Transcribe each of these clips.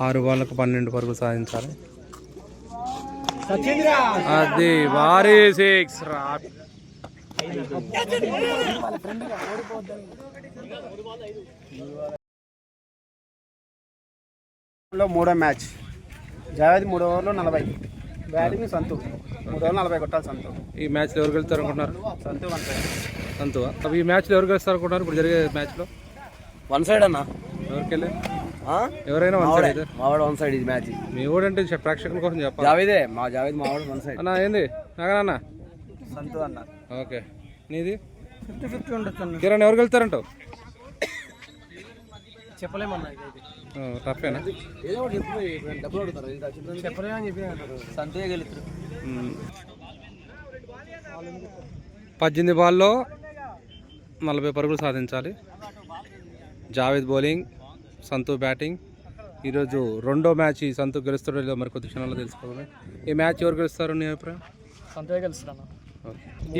6 బాళ్ళకు 12 పరుగులు సాధించాలి. అది భారీ 6 రా. మూడో మ్యాచ్ జావేద్ 3 ఓవర్లో 40, బ్యాటింగ్ సంతు 3 ఓవర్లు 40 కొట్టాలి సంతు. ఈ మ్యాచ్లో ఎవరు గెలుస్తారు అనుకుంటున్నారు? సంతు 1 సైడ్. సంతువా? అవి ఈ మ్యాచ్లో ఎవరు గెలుస్తారు అనుకుంటున్నారు? ఇప్పుడు జరిగే మ్యాచ్లో 1 సైడ్ అన్న. ఎవరికెళ్ళి ఎవరైనా 1 సైడ్. మావాడు 1 సైడ్ ఇది మ్యాచ్. మీ ఓడంటే ప్రేక్షకుల కోసం చెప్పాలి. జావేదే జావేద్ మావాడు 1 సైడ్ అన్న. ఏంది నాగనా? సంతు అన్న. ఓకే, నీది 50-50 ఉండొచ్చు అన్న. కిరణ్ ఎవరు గెలుతారంటావు? చెప్పలేమన్నా, టఫేనా? ఏదో ఒకటి డబ్బులు అడుగుతారు, చెప్పలేమని చెప్పి సంతే గెలుతారు. 18 బాల్లో 40 పరుగులు సాధించాలి. జావేద్ బౌలింగ్, సంతు బ్యాటింగ్. ఈరోజు రెండో మ్యాచ్. ఈ సంతు గెలుస్తాడో లేదో మరి కొద్ది క్షణాల్లో తెలుసుకోవాలి. ఈ మ్యాచ్ ఎవరు గెలుస్తారు నీ అభిప్రాయం? సంతే గెలుస్తాను.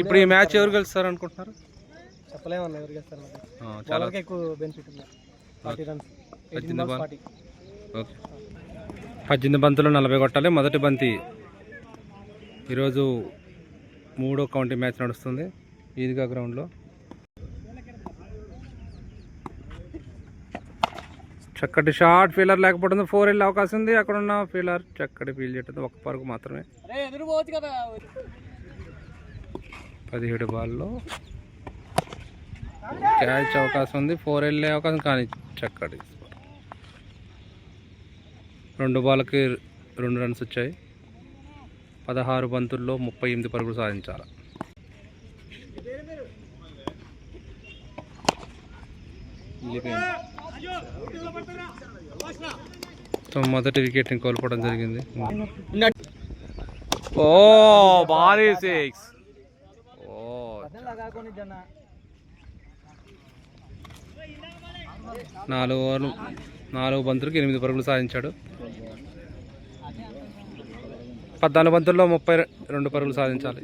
ఇప్పుడు ఈ మ్యాచ్ ఎవరు గెలుస్తారు అనుకుంటున్నారు? చెప్పలేమన్నా ఎవరు గెలుస్తారు. చాలా ఎక్కువ బెనిఫిట్ ఉంది. 40 రన్స్. 18 బాల్. ఓకే, 18 బంతులు 40 కొట్టాలి. మొదటి బంతి. ఈరోజు 3వ కౌంటీ మ్యాచ్ నడుస్తుంది ఈద్గా గ్రౌండ్లో. చక్కటి షార్ట్ ఫీలర్ లేకపోవడంతో 4 వెళ్ళే అవకాశం ఉంది. అక్కడ ఉన్న ఫీలర్ చక్కటి ఫీల్ చేయడం 1 పరుగు మాత్రమే. 17 బాల్లో క్యాచ్ అవకాశం ఉంది. 4 వెళ్ళే అవకాశం కానీ చక్కటి 2 బాల్కి 2 రన్స్ వచ్చాయి. 16 బంతుల్లో 38 పరుగులు సాధించాలి. మొదటి వికెట్ని కోల్పోవడం జరిగింది. ఓ భారీ 6. 4 ఓవర్లు 4 బంతులకు 8 పరుగులు సాధించాడు. 14 బంతుల్లో 32 పరుగులు సాధించాలి.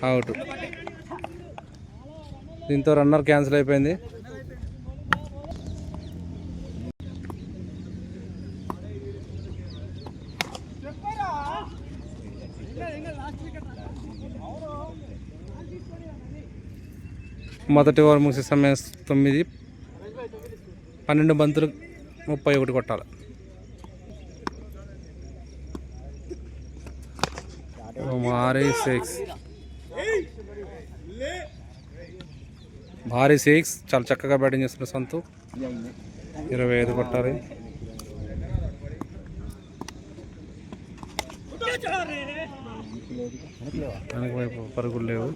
అవుట్. దీంతో రన్నర్ క్యాన్సిల్ అయిపోయింది. మొదటి ఓవర్ ముగిసే సమయం 9. 12 బంతులు 31 కొట్టాలి. భారీ 6. భారీ 6. చాలా చక్కగా బ్యాటింగ్ చేస్తున్న సంతు. 25 కొట్టాలి. వెనక వైపు పరుగులు లేవు.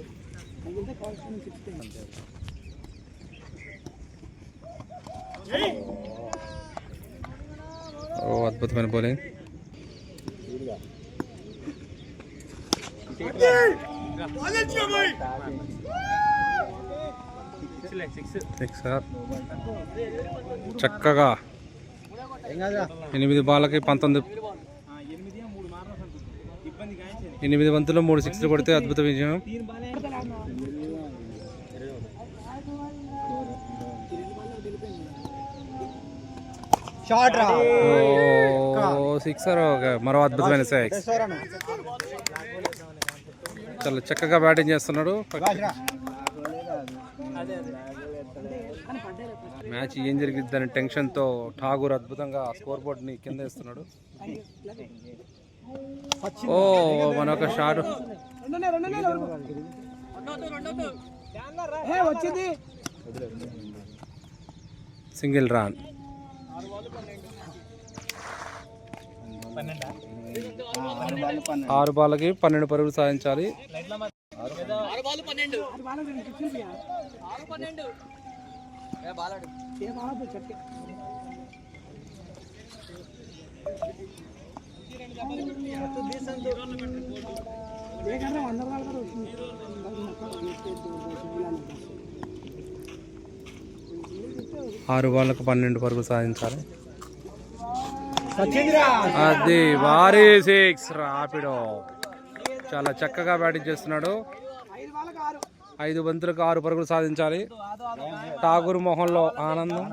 ఓ అద్భుతమైన బౌలింగ్. చక్కగా 8 బాళ్ళకి 19. 8 బంతుల్లో 3 సిక్స్లు కొడితే అద్భుత విజయం. సిక్సర్. మరో అద్భుతమైన 6. చాలా చక్కగా బ్యాటింగ్ చేస్తున్నాడు. మ్యాచ్ ఏం జరిగిద్దని టెన్షన్తో ఠాగూర్ అద్భుతంగా స్కోర్ బోర్డ్ని కింద వేస్తున్నాడు. ఓ మనొక షాట్. Single run. 6 బాళ్ళకి 12 పరుగులు సాధించాలి. 6 బాళ్ళకు 12 పరుగులు సాధించాలి. అది భారీ 6 రాపిడో. చాలా చక్కగా బ్యాటింగ్ చేస్తున్నాడు. 5 బంతులకు 6 పరుగులు సాధించాలి. ఠాగూర్ మొహంలో ఆనందం.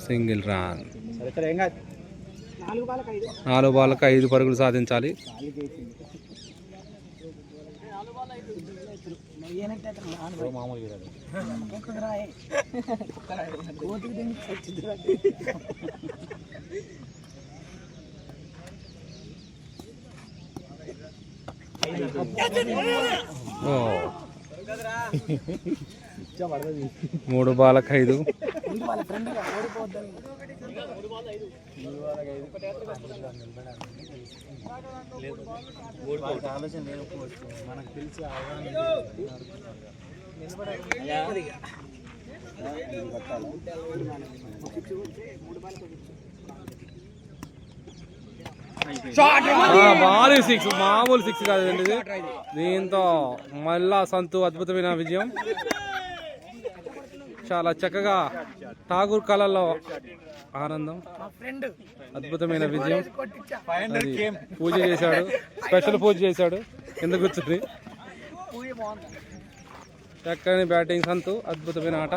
Single run. 4 బాళ్ళకు 5 పరుగులు సాధించాలి. ఓ 3 బాళ్ళకు 5. బాల్ 6, మామూలు 6 కాదండి ఇది. దీంతో మళ్ళా సంతు అద్భుతమైన విజయం. చాలా చక్కగా ఠాగూర్ కళల్లో ఆనందం. అద్భుతమైన విజయం. అది పూజ చేశాడు, స్పెషల్ పూజ చేశాడు కింద కూర్చుని. చక్కని బ్యాటింగ్ సంతు, అద్భుతమైన ఆట.